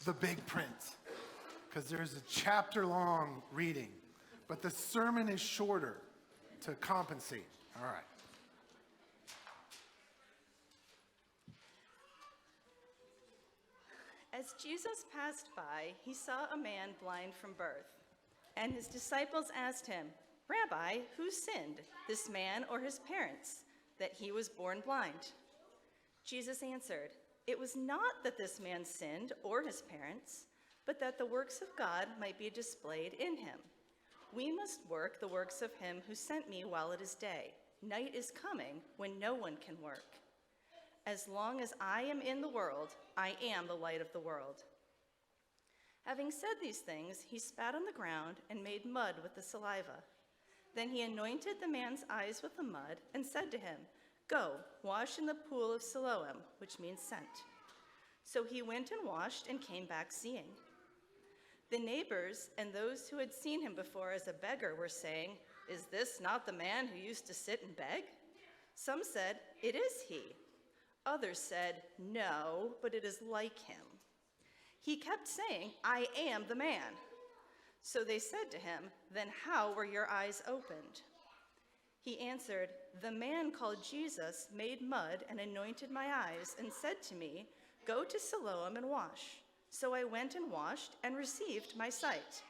the big print, because there's a chapter-long reading, but the sermon is shorter to compensate. All right. As Jesus passed by, he saw a man blind from birth, and his disciples asked him, "Rabbi, who sinned, this man or his parents, that he was born blind?" Jesus answered, "It was not that this man sinned or his parents, but that the works of God might be displayed in him. We must work the works of him who sent me while it is day. Night is coming when no one can work. As long as I am in the world, I am the light of the world." Having said these things, he spat on the ground and made mud with the saliva. Then he anointed the man's eyes with the mud and said to him, "Go, wash in the pool of Siloam," which means sent. So he went and washed and came back seeing. The neighbors and those who had seen him before as a beggar were saying, "Is this not the man who used to sit and beg?" Some said, "It is he." Others said, "No, but it is like him." He kept saying, "I am the man." So they said to him, "Then how were your eyes opened?" He answered, "The man called Jesus made mud and anointed my eyes and said to me, 'Go to Siloam and wash.' So I went and washed and received my sight."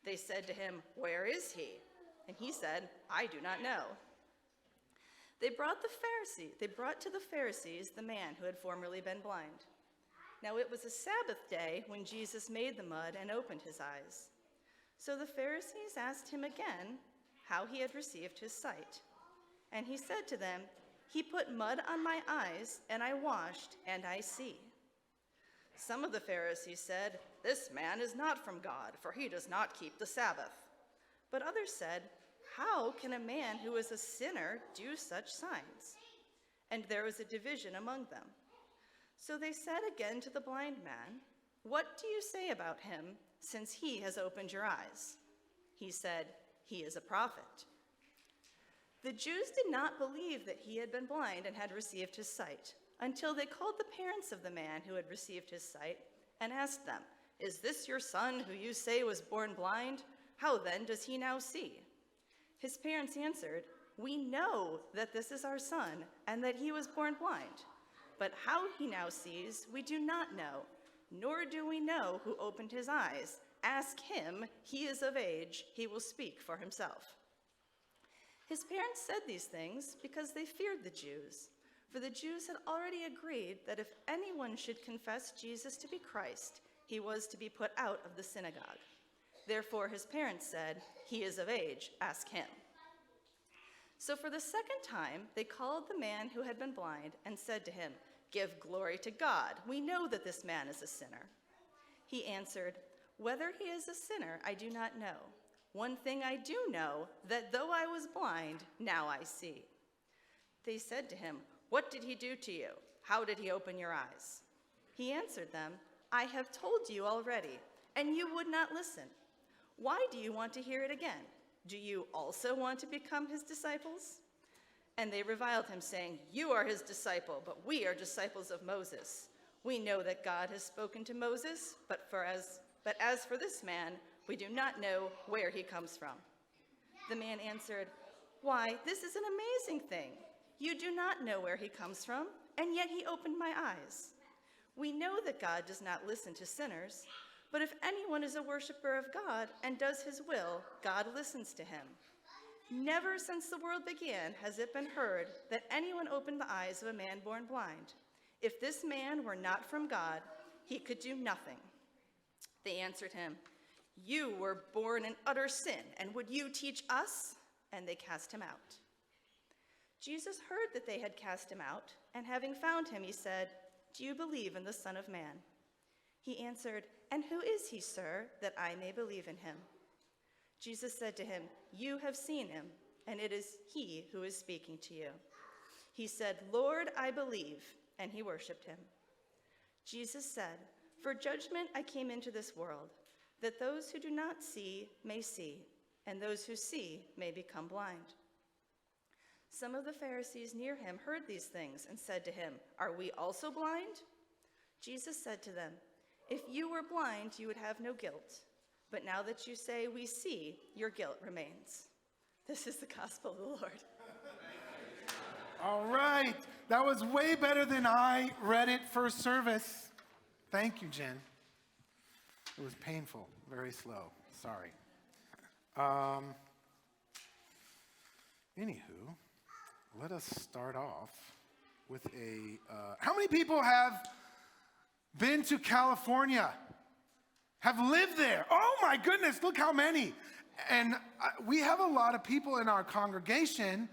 They said to him, "Where is he?" And he said, "I do not know." They brought to the Pharisees the man who had formerly been blind. Now it was a Sabbath day when Jesus made the mud and opened his eyes. So the Pharisees asked him again how he had received his sight. And he said to them, "He put mud on my eyes, and I washed, and I see." Some of the Pharisees said, "This man is not from God, for he does not keep the Sabbath." But others said, "How can a man who is a sinner do such signs?" And there was a division among them. So they said again to the blind man, "What do you say about him, since he has opened your eyes?" He said, "He is a prophet." The Jews did not believe that he had been blind and had received his sight, until they called the parents of the man who had received his sight and asked them, "Is this your son who you say was born blind? How then does he now see?" His parents answered, "We know that this is our son and that he was born blind. But how he now sees, we do not know, nor do we know who opened his eyes. Ask him, he is of age, he will speak for himself." His parents said these things because they feared the Jews, for the Jews had already agreed that if anyone should confess Jesus to be Christ, he was to be put out of the synagogue. Therefore his parents said, "He is of age, ask him." So for the second time, they called the man who had been blind and said to him, "Give glory to God. We know that this man is a sinner." He answered, "Whether he is a sinner, I do not know. One thing I do know, that though I was blind, now I see." They said to him, "What did he do to you? How did he open your eyes?" He answered them, "I have told you already, and you would not listen. Why do you want to hear it again? Do you also want to become his disciples?" And they reviled him, saying, "You are his disciple, but we are disciples of Moses. We know that God has spoken to Moses, but as for this man, we do not know where he comes from." The man answered, "Why, this is an amazing thing. You do not know where he comes from, and yet he opened my eyes. We know that God does not listen to sinners, but if anyone is a worshiper of God and does his will, God listens to him. Never since the world began has it been heard that anyone opened the eyes of a man born blind. If this man were not from God, he could do nothing." They answered him, "You were born in utter sin, and would you teach us?" And they cast him out. Jesus heard that they had cast him out, and having found him, he said, "Do you believe in the Son of Man?" He answered, "And who is he, sir, that I may believe in him?" Jesus said to him, "You have seen him, and it is he who is speaking to you." He said, "Lord, I believe," and he worshiped him. Jesus said, "For judgment I came into this world, that those who do not see may see, and those who see may become blind." Some of the Pharisees near him heard these things and said to him, "Are we also blind?" Jesus said to them, If you were blind, you would have no guilt. But now that you say we see, your guilt remains. This is the gospel of the Lord. All right. That was way better than I read it first service. Thank you, Jen. It was painful, very slow. Sorry. Anywho, let us start off with how many people have been to California? Have lived there? Oh my goodness, look how many. And we have a lot of people in our congregation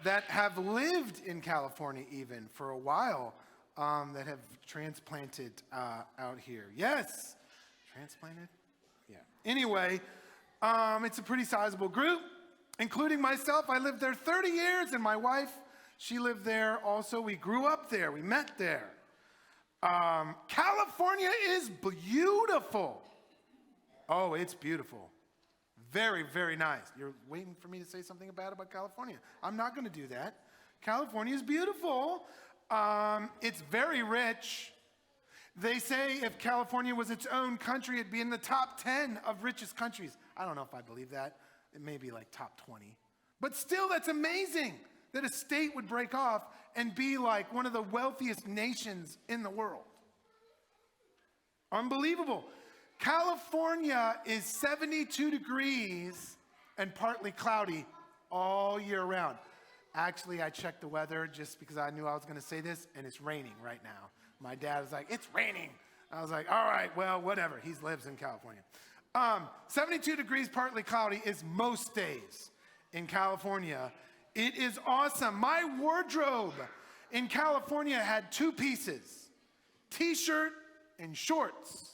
that have lived in California even for a while, that have transplanted out here. Yes, transplanted? Yeah. Anyway, it's a pretty sizable group, including myself. I lived there 30 years, and my wife, she lived there also. We grew up there. We met there. California is beautiful. Oh, it's beautiful. Very, very nice. You're waiting for me to say something bad about California. I'm not going to do that. California is beautiful. It's very rich. They say if California was its own country, it'd be in the top 10 of richest countries. I don't know if I believe that. It may be like top 20. But still, that's amazing that a state would break off and be like one of the wealthiest nations in the world. Unbelievable. California is 72 degrees and partly cloudy all year round. Actually, I checked the weather just because I knew I was going to say this, and it's raining right now. My dad was like, it's raining. I was like, all right, well, whatever. He lives in California. 72 degrees, partly cloudy is most days in California. It is awesome. My wardrobe in California had 2 pieces, t-shirt and shorts,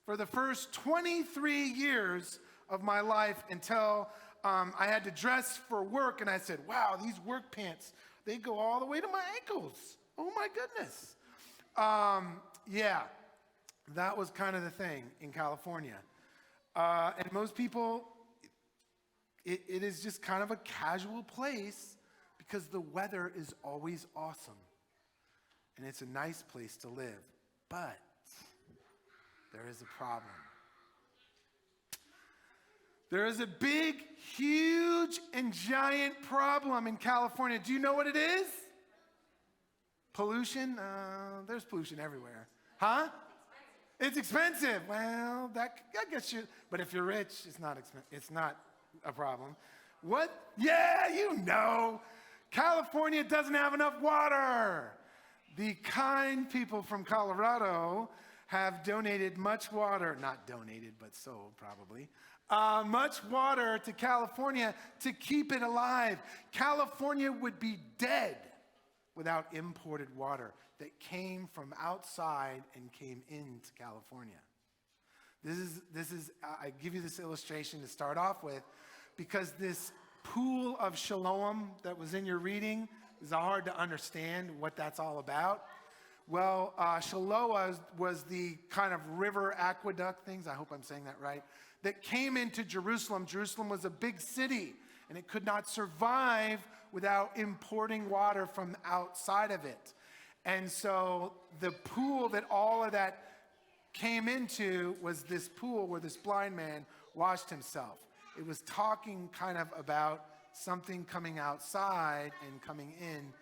for the first 23 years of my life until I had to dress for work, and I said, wow, these work pants, they go all the way to my ankles. Oh my goodness. Yeah, that was kind of the thing in California. And most people, it is just kind of a casual place because the weather is always awesome. And it's a nice place to live. But there is a problem. There is a big, huge, and giant problem in California. Do you know what it is? Pollution? There's pollution everywhere. Huh? It's expensive. Well, I guess but if you're rich, it's not a problem. What? Yeah, you know. California doesn't have enough water. The kind people from Colorado have donated much water, not donated, but sold probably, much water to California to keep it alive. California would be dead without imported water that came from outside and came into California. This is I give you this illustration to start off with because this pool of Siloam that was in your reading is hard to understand what that's all about. Well, Shiloah was the kind of river aqueduct things, I hope I'm saying that right, that came into Jerusalem. Jerusalem was a big city, and it could not survive without importing water from outside of it. And so the pool that all of that came into was this pool where this blind man washed himself. It was talking kind of about something coming outside and coming in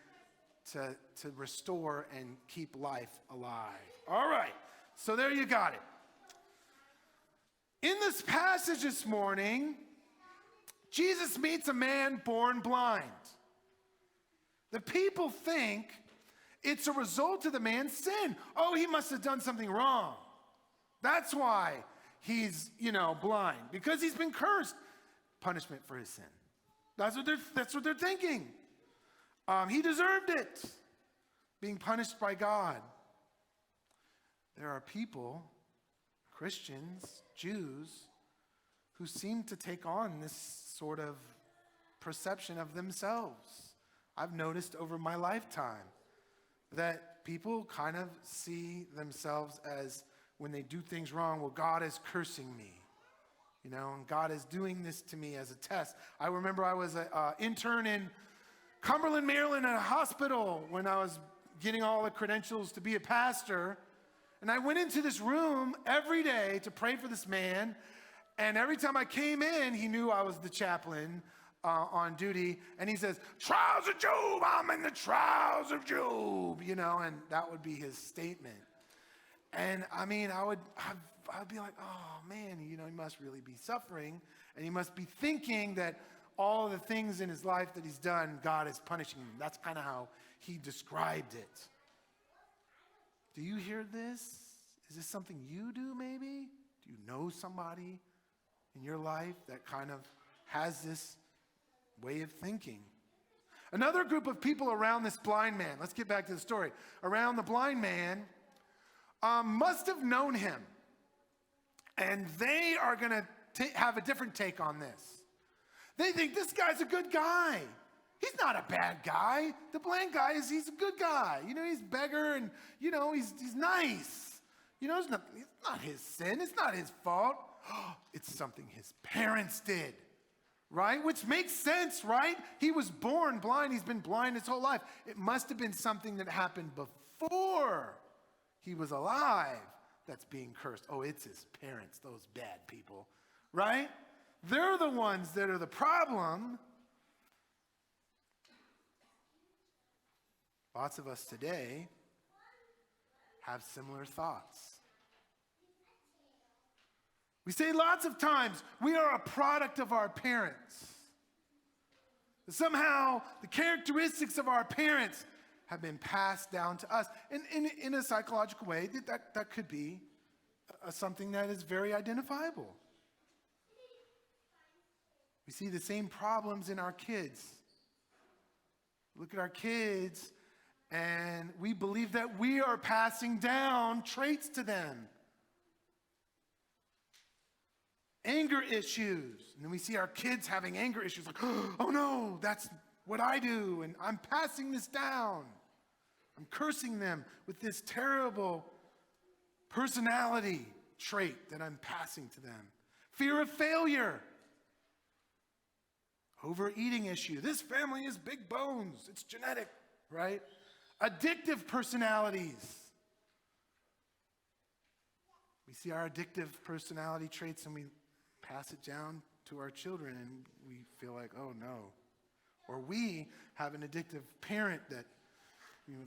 to restore and keep life alive. All right, so there you got it. In this passage this morning, Jesus meets a man born blind. The people think it's a result of the man's sin. Oh, he must have done something wrong. That's why he's, blind, because he's been cursed. Punishment for his sin. That's what they're thinking. He deserved it, being punished by God. There are people, Christians, Jews, who seem to take on this sort of perception of themselves. I've noticed over my lifetime that people kind of see themselves as, when they do things wrong, well, God is cursing me. And God is doing this to me as a test. I remember I was an intern in Cumberland, Maryland, at a hospital when I was getting all the credentials to be a pastor. And I went into this room every day to pray for this man. And every time I came in, he knew I was the chaplain on duty. And he says, "Trials of Job, I'm in the trials of Job," and that would be his statement. And I mean, I'd be like, oh man, he must really be suffering. And he must be thinking that all the things in his life that he's done, God is punishing him. That's kind of how he described it. Do you hear this? Is this something you do maybe? Do you know somebody in your life that kind of has this way of thinking? Another group of people around this blind man, let's get back to the story, around the blind man, must have known him. And they are going to have a different take on this. They think this guy's a good guy. He's not a bad guy. The blind guy he's a good guy. He's a beggar and, he's nice. It's not his sin. It's not his fault. It's something his parents did, right? Which makes sense, right? He was born blind. He's been blind his whole life. It must have been something that happened before he was alive that's being cursed. Oh, it's his parents, those bad people, right? They're the ones that are the problem. Lots of us today have similar thoughts. We say lots of times we are a product of our parents. Somehow the characteristics of our parents have been passed down to us. And in a psychological way, that could be something that is very identifiable. We see the same problems in our kids. Look at our kids, and we believe that we are passing down traits to them. Anger issues. And then we see our kids having anger issues, like, oh no, that's what I do, and I'm passing this down. I'm cursing them with this terrible personality trait that I'm passing to them. Fear of failure. Overeating issue. This family is big bones. It's genetic, right? Addictive personalities. We see our addictive personality traits and we pass it down to our children and we feel like, oh no. Or we have an addictive parent that,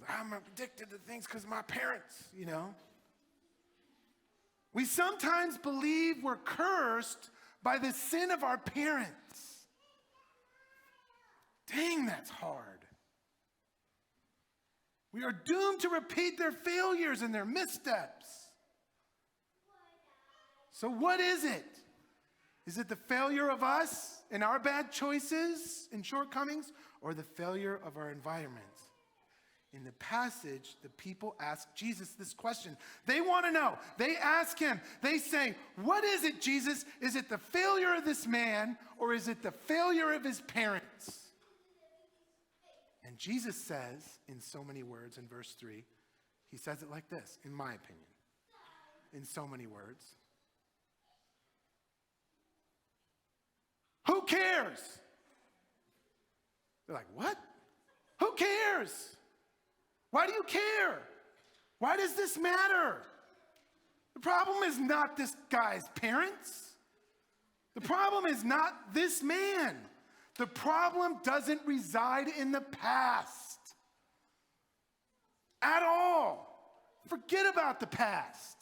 I'm addicted to things because of my parents, We sometimes believe we're cursed by the sin of our parents. Dang, that's hard. We are doomed to repeat their failures and their missteps. So what is it? Is it the failure of us and our bad choices and shortcomings, or the failure of our environment? In the passage, the people ask Jesus this question. They want to know. They ask him. They say, what is it, Jesus? Is it the failure of this man, or is it the failure of his parents? And Jesus says, in so many words, in verse 3, he says it like this, in my opinion, in so many words. Who cares? They're like, what? Who cares? Why do you care? Why does this matter? The problem is not this guy's parents. The problem is not this man. The problem doesn't reside in the past at all. Forget about the past.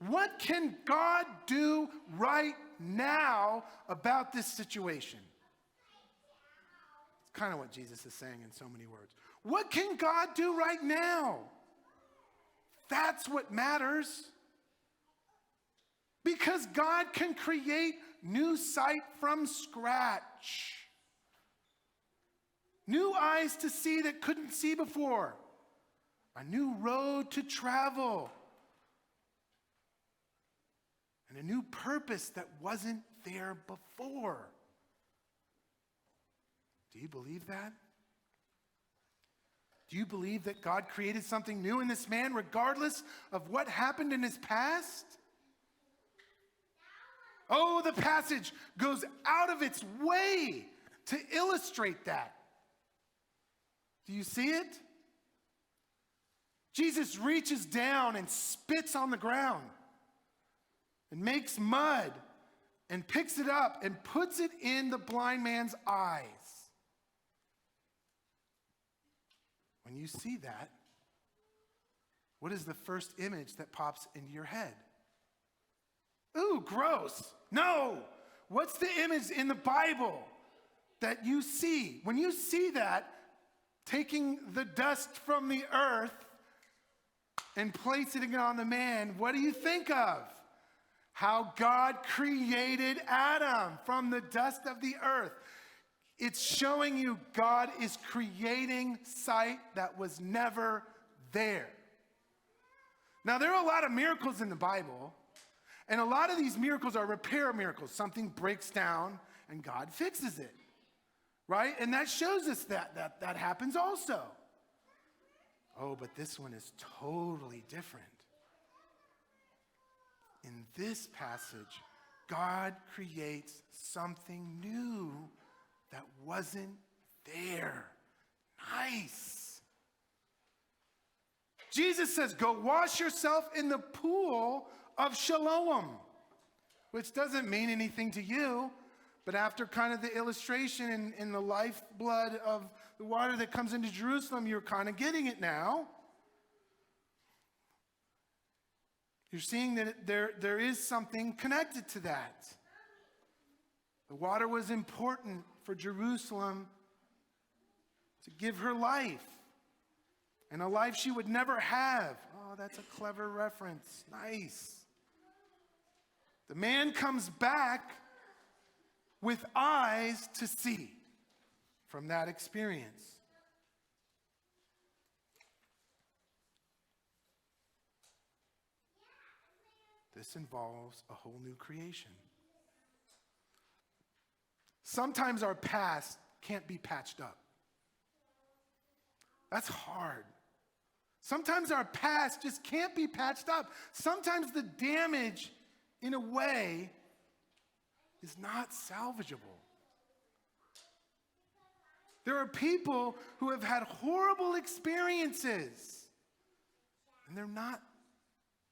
What can God do right now about this situation? It's kind of what Jesus is saying in so many words. What can God do right now? That's what matters. Because God can create new sight from scratch. New eyes to see that couldn't see before. A new road to travel. And a new purpose that wasn't there before. Do you believe that? Do you believe that God created something new in this man regardless of what happened in his past? Oh, the passage goes out of its way to illustrate that. Do you see it? Jesus reaches down and spits on the ground and makes mud and picks it up and puts it in the blind man's eyes. When you see that, what is the first image that pops into your head? Ooh, gross. No. What's the image in the Bible that you see? When you see that, taking the dust from the earth and placing it on the man, what do you think of? How God created Adam from the dust of the earth. It's showing you God is creating sight that was never there. Now, there are a lot of miracles in the Bible, and a lot of these miracles are repair miracles. Something breaks down and God fixes it, right? And that shows us that happens also. Oh, but this one is totally different. In this passage, God creates something new that wasn't there. Nice. Jesus says, go wash yourself in the pool of Siloam, which doesn't mean anything to you, but after kind of the illustration in the lifeblood of the water that comes into Jerusalem, you're kind of getting it now. You're seeing that there is something connected to that. The water was important for Jerusalem to give her life, and a life she would never have. Oh, that's a clever reference. Nice. The man comes back with eyes to see from that experience. This involves a whole new creation. Sometimes our past can't be patched up. That's hard. Sometimes our past just can't be patched up. Sometimes the damage, in a way, is not salvageable. There are people who have had horrible experiences, and they're not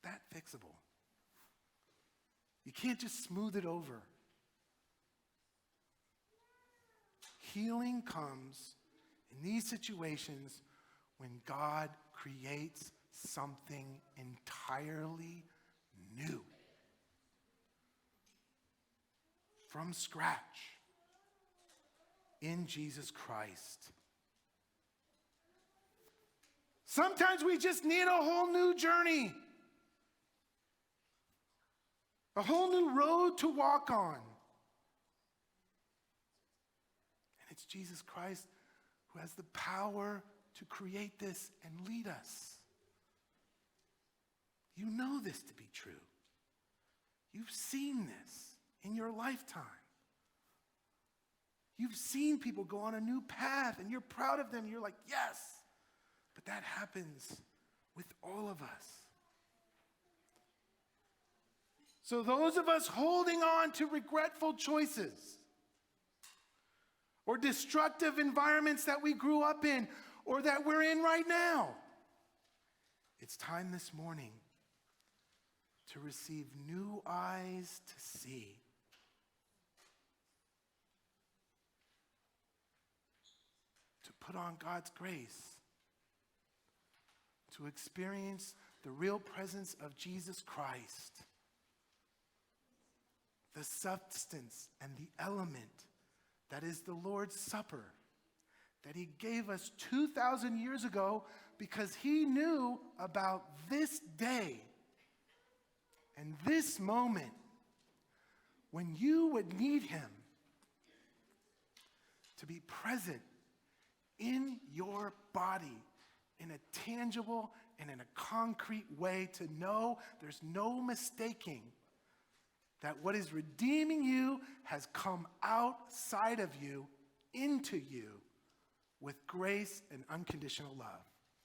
that fixable. You can't just smooth it over. Healing comes in these situations when God creates something entirely new. From scratch. In Jesus Christ. Sometimes we just need a whole new journey. A whole new road to walk on. And it's Jesus Christ who has the power to create this and lead us. You know this to be true. You've seen this in your lifetime. You've seen people go on a new path and you're proud of them. You're like, yes. But that happens with all of us. So those of us holding on to regretful choices or destructive environments that we grew up in or that we're in right now, it's time this morning to receive new eyes to see. To put on God's grace. To experience the real presence of Jesus Christ. The substance and the element that is the Lord's Supper that he gave us 2,000 years ago because he knew about this day and this moment when you would need him to be present in your body in a tangible and in a concrete way, to know there's no mistaking that what is redeeming you has come outside of you, into you, with grace and unconditional love.